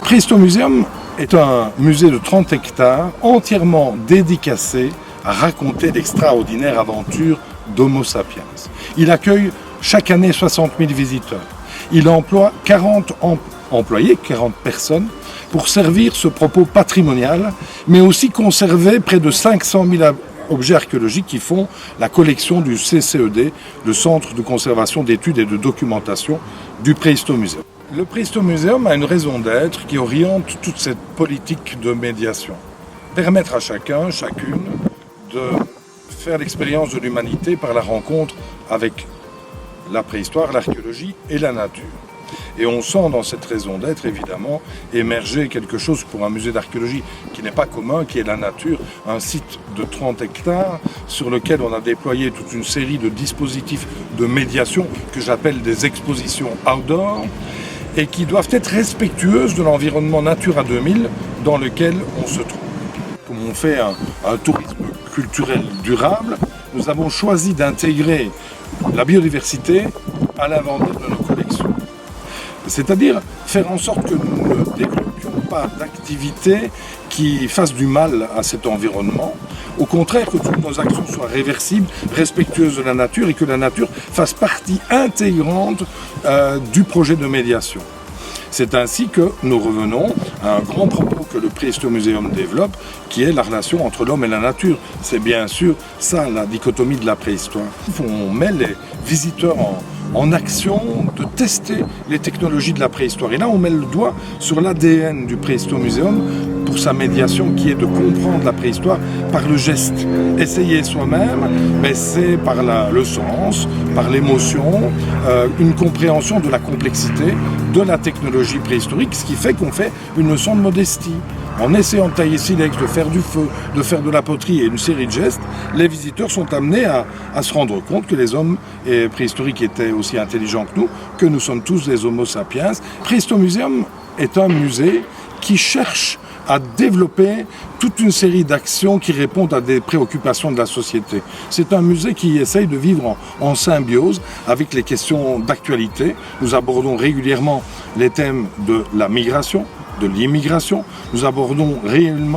Préhistomuséum est un musée de 30 hectares entièrement dédicacé à raconter l'extraordinaire aventure d'Homo sapiens. Il accueille chaque année 60 000 visiteurs. Il emploie 40 employés, 40 personnes, pour servir ce propos patrimonial, mais aussi conserver près de 500 000 objets archéologiques qui font la collection du CCED, le Centre de conservation d'études et de documentation du Préhistomuséum. Le Préhistomuséum a une raison d'être qui oriente toute cette politique de médiation. Permettre à chacun, chacune, de faire l'expérience de l'humanité par la rencontre avec la préhistoire, l'archéologie et la nature. Et on sent dans cette raison d'être, évidemment, émerger quelque chose pour un musée d'archéologie qui n'est pas commun, qui est la nature, un site de 30 hectares sur lequel on a déployé toute une série de dispositifs de médiation que j'appelle des expositions outdoor et qui doivent être respectueuses de l'environnement Natura 2000 dans lequel on se trouve. Comme on fait un tourisme culturel durable, nous avons choisi d'intégrer la biodiversité à l'inventaire de nos collections. C'est-à-dire faire en sorte que nous ne développions pas d'activités qui fassent du mal à cet environnement. Au contraire, que toutes nos actions soient réversibles, respectueuses de la nature et que la nature fasse partie intégrante du projet de médiation. C'est ainsi que nous revenons à un grand propos que le Préhistomuséum développe, qui est la relation entre l'homme et la nature. C'est bien sûr ça, la dichotomie de la préhistoire. On met les visiteurs en action de tester les technologies de la préhistoire. Et là, on met le doigt sur l'ADN du Préhistomuséum pour sa médiation, qui est de comprendre la préhistoire par le geste. Essayer soi-même, mais c'est par le sens, par l'émotion, une compréhension de la complexité de la technologie préhistorique, ce qui fait qu'on fait une leçon de modestie. En essayant de tailler silex, de faire du feu, de faire de la poterie et une série de gestes, les visiteurs sont amenés à se rendre compte que les hommes préhistoriques étaient aussi intelligents que nous sommes tous des Homo sapiens. Préhistomuséum est un musée qui cherche à développer toute une série d'actions qui répondent à des préoccupations de la société. C'est un musée qui essaye de vivre en symbiose avec les questions d'actualité. Nous abordons régulièrement les thèmes de la migration, de l'immigration. Nous abordons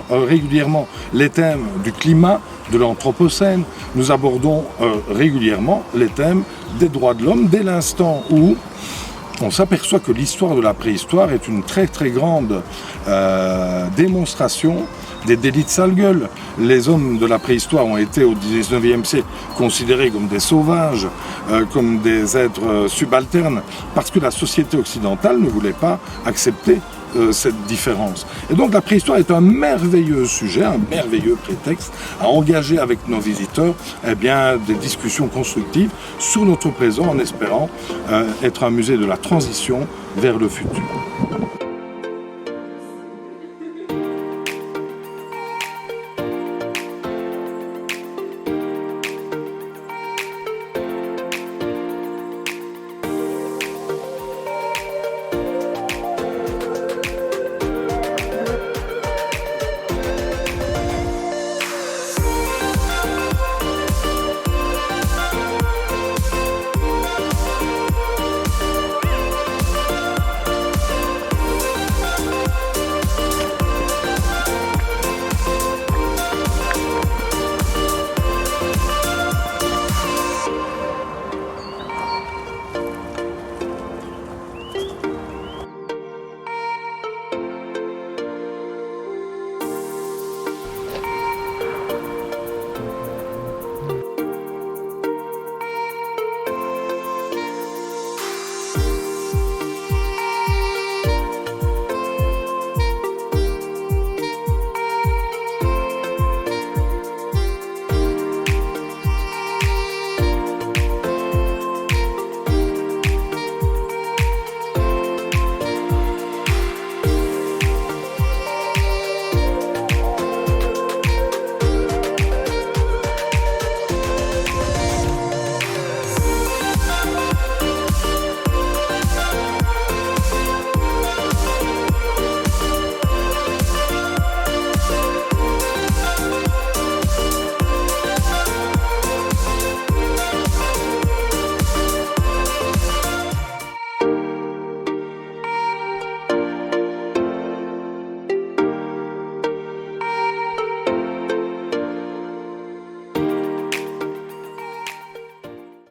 régulièrement les thèmes du climat, de l'anthropocène. Nous abordons régulièrement les thèmes des droits de l'homme dès l'instant où on s'aperçoit que l'histoire de la préhistoire est une très très grande démonstration des délits de sale gueule. Les hommes de la préhistoire ont été au XIXe siècle considérés comme des sauvages, comme des êtres subalternes, parce que la société occidentale ne voulait pas accepter cette différence. Et donc la préhistoire est un merveilleux sujet, un merveilleux prétexte à engager avec nos visiteurs des discussions constructives sur notre présent en espérant être un musée de la transition vers le futur.